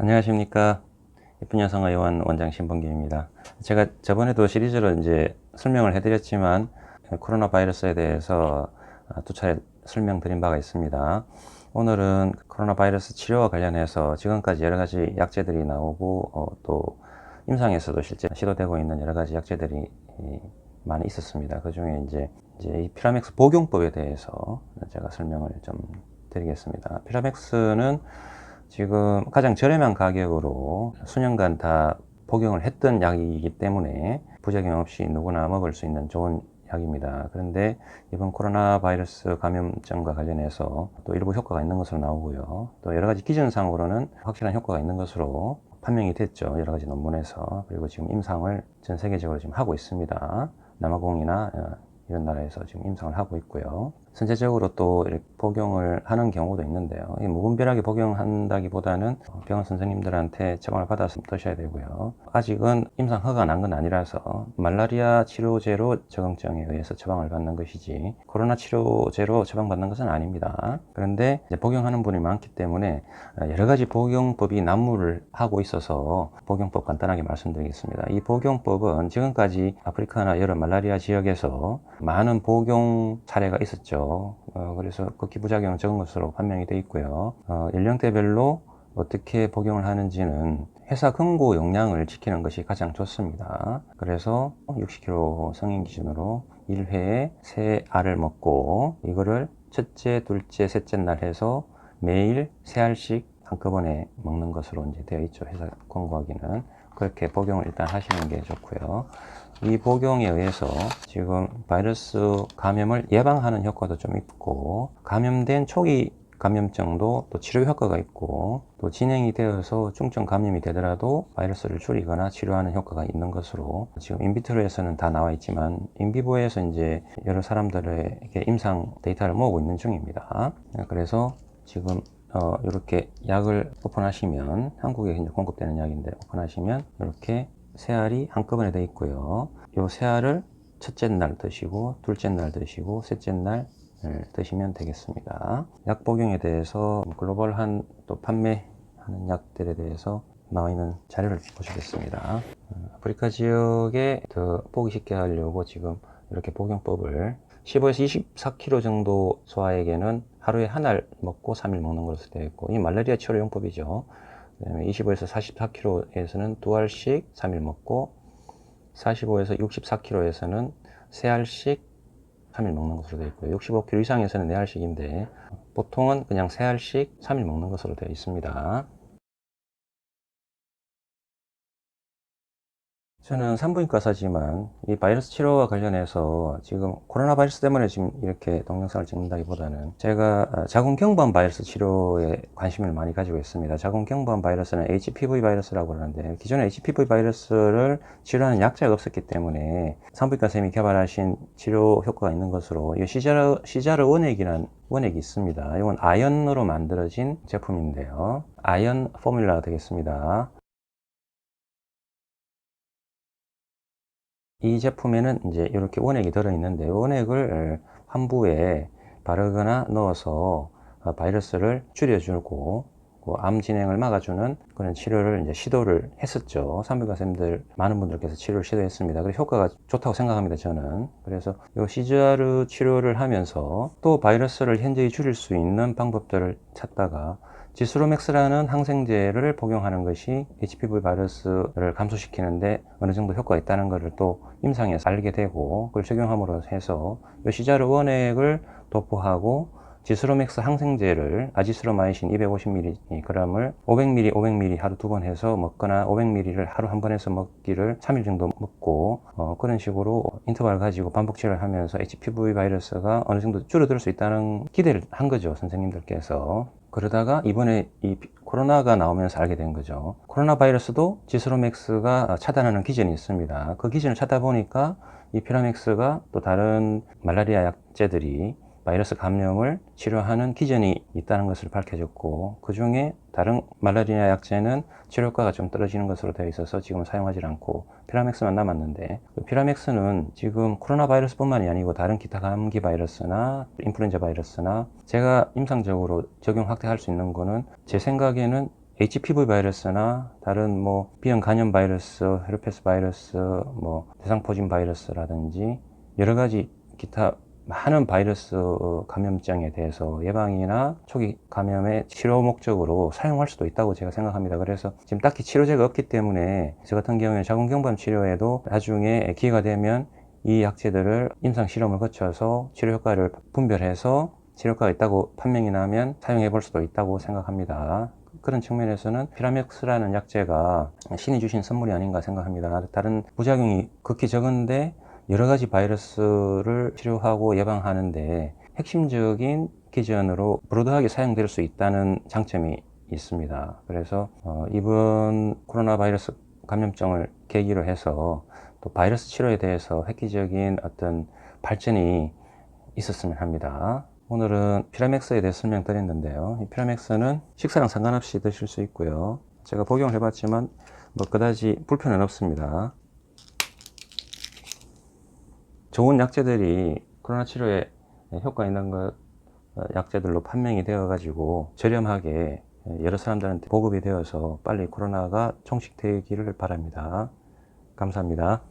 안녕하십니까. 예쁜 여성의 요원 원장 신봉기입니다. 제가 저번에도 시리즈로 이제 설명을 해드렸지만 코로나 바이러스에 대해서 두 차례 설명드린 바가 있습니다. 오늘은 코로나 바이러스 치료와 관련해서 지금까지 여러 가지 약제들이 나오고 또 임상에서도 실제 시도되고 있는 여러 가지 약제들이 많이 있었습니다. 그 중에 이제 이 피라맥스 복용법에 대해서 제가 설명을 좀 드리겠습니다. 피라맥스는 지금 가장 저렴한 가격으로 수년간 다 복용을 했던 약이기 때문에 부작용 없이 누구나 먹을 수 있는 좋은 약입니다. 그런데 이번 코로나 바이러스 감염증과 관련해서 또 일부 효과가 있는 것으로 나오고요. 또 여러 가지 기준상으로는 확실한 효과가 있는 것으로 판명이 됐죠. 여러 가지 논문에서. 그리고 지금 임상을 전 세계적으로 지금 하고 있습니다. 남아공이나 이런 나라에서 지금 임상을 하고 있고요. 선제적으로 또 이렇게 복용을 하는 경우도 있는데요. 무분별하게 복용한다기보다는 병원 선생님들한테 처방을 받아서 드셔야 되고요. 아직은 임상 허가가 난 건 아니라서 말라리아 치료제로 적응증에 의해서 처방을 받는 것이지 코로나 치료제로 처방받는 것은 아닙니다. 그런데 이제 복용하는 분이 많기 때문에 여러 가지 복용법이 난무를 하고 있어서 복용법 간단하게 말씀드리겠습니다. 이 복용법은 지금까지 아프리카나 여러 말라리아 지역에서 많은 복용 사례가 있었죠. 그래서 극히 부작용은 적은 것으로 판명이 되어 있고요. 연령대별로 어떻게 복용을 하는지는 회사 권고 용량을 지키는 것이 가장 좋습니다. 그래서 60kg 성인 기준으로 1회에 3알을 먹고 이거를 첫째, 둘째, 셋째 날 해서 매일 3알씩 한꺼번에 먹는 것으로 이제 되어 있죠. 회사 권고하기는. 그렇게 복용을 일단 하시는 게 좋고요. 이 복용에 의해서 지금 바이러스 감염을 예방하는 효과도 좀 있고, 감염된 초기 감염증도 또 치료 효과가 있고, 또 진행이 되어서 중증 감염이 되더라도 바이러스를 줄이거나 치료하는 효과가 있는 것으로 지금 인비트로에서는 다 나와 있지만 인비보에서 이제 여러 사람들에게 임상 데이터를 모으고 있는 중입니다. 그래서 지금 이렇게 약을 오픈하시면, 한국에 이제 공급되는 약인데 오픈하시면 이렇게 3알이 한꺼번에 되어 있고요. 이 3알을 첫째 날 드시고, 둘째 날 드시고, 셋째 날 드시면 되겠습니다. 약 복용에 대해서 글로벌한 또 판매하는 약들에 대해서 나와 있는 자료를 보시겠습니다. 아프리카 지역에 더 보기 쉽게 하려고 지금 이렇게 복용법을 15에서 24kg 정도 소아에게는 하루에 한 알 먹고 3일 먹는 것으로 되어 있고, 이 말라리아 치료용법이죠. 그다음에 25에서 44kg에서는 2알씩 3일 먹고, 45에서 64kg에서는 3알씩 3일 먹는 것으로 되어 있고요. 65kg 이상에서는 4알씩인데 보통은 그냥 3알씩 3일 먹는 것으로 되어 있습니다. 저는 산부인과 의사지만 이 바이러스 치료와 관련해서 지금 코로나 바이러스 때문에 지금 이렇게 동영상을 찍는다기보다는 제가 자궁경부암 바이러스 치료에 관심을 많이 가지고 있습니다. 자궁경부암 바이러스는 HPV 바이러스라고 그러는데, 기존에 HPV 바이러스를 치료하는 약제가 없었기 때문에 산부인과 선생님이 개발하신 치료 효과가 있는 것으로, 이 시자르 원액이라는 원액이 있습니다. 이건 아연으로 만들어진 제품인데요. 아연 포뮬러가 되겠습니다. 이 제품에는 이제 이렇게 원액이 들어있는데, 원액을 환부에 바르거나 넣어서 바이러스를 줄여주고 암 진행을 막아주는 그런 치료를 이제 시도를 했었죠. 산부인과 선생님들 많은 분들께서 치료를 시도했습니다. 그래서 효과가 좋다고 생각합니다, 저는. 그래서 이 시자르 치료를 하면서 또 바이러스를 현저히 줄일 수 있는 방법들을 찾다가 지스로맥스라는 항생제를 복용하는 것이 HPV 바이러스를 감소시키는데 어느 정도 효과가 있다는 것을 또 임상에서 알게 되고, 그걸 적용함으로 해서 이 시자르 원액을 도포하고 지스로맥스 항생제를 아지스로마이신 250mg을 500ml, 500ml 하루 2번 해서 먹거나 500ml를 하루 한 번 해서 먹기를 3일 정도 먹고, 그런 식으로 인터벌을 가지고 반복 치료를 하면서 HPV 바이러스가 어느 정도 줄어들 수 있다는 기대를 한 거죠, 선생님들께서. 그러다가 이번에 이 코로나가 나오면서 알게 된 거죠. 코로나 바이러스도 지스로맥스가 차단하는 기전이 있습니다. 그 기전을 찾다 보니까 이 피라맥스가 또 다른 말라리아 약제들이 바이러스 감염을 치료하는 기전이 있다는 것을 밝혀졌고, 그 중에 다른 말라리아 약제는 치료 효과가 좀 떨어지는 것으로 되어 있어서 지금 사용하지 않고 피라맥스만 남았는데, 그 피라맥스는 지금 코로나 바이러스 뿐만이 아니고 다른 기타 감기 바이러스나 인플루엔자 바이러스나 제가 임상적으로 적용 확대할 수 있는 거는 제 생각에는 HPV 바이러스나 다른 뭐 B형 간염 바이러스, 헤르페스 바이러스, 뭐 대상포진 바이러스라든지 여러 가지 기타 많은 바이러스 감염증에 대해서 예방이나 초기 감염의 치료 목적으로 사용할 수도 있다고 제가 생각합니다. 그래서 지금 딱히 치료제가 없기 때문에 저 같은 경우에 자궁경부암 치료에도 나중에 기회가 되면 이 약제들을 임상 실험을 거쳐서 치료 효과를 분별해서 치료 효과가 있다고 판명이 나면 사용해 볼 수도 있다고 생각합니다. 그런 측면에서는 피라맥스라는 약제가 신이 주신 선물이 아닌가 생각합니다. 다른 부작용이 극히 적은데 여러 가지 바이러스를 치료하고 예방하는데 핵심적인 기전으로 브로드하게 사용될 수 있다는 장점이 있습니다. 그래서 이번 코로나 바이러스 감염증을 계기로 해서 또 바이러스 치료에 대해서 획기적인 어떤 발전이 있었으면 합니다. 오늘은 피라맥스에 대해 설명드렸는데요. 이 피라맥스는 식사랑 상관없이 드실 수 있고요. 제가 복용을 해봤지만 뭐 그다지 불편은 없습니다. 좋은 약제들이 코로나 치료에 효과 있는 것 약제들로 판명이 되어 가지고 저렴하게 여러 사람들한테 보급이 되어서 빨리 코로나가 종식되기를 바랍니다. 감사합니다.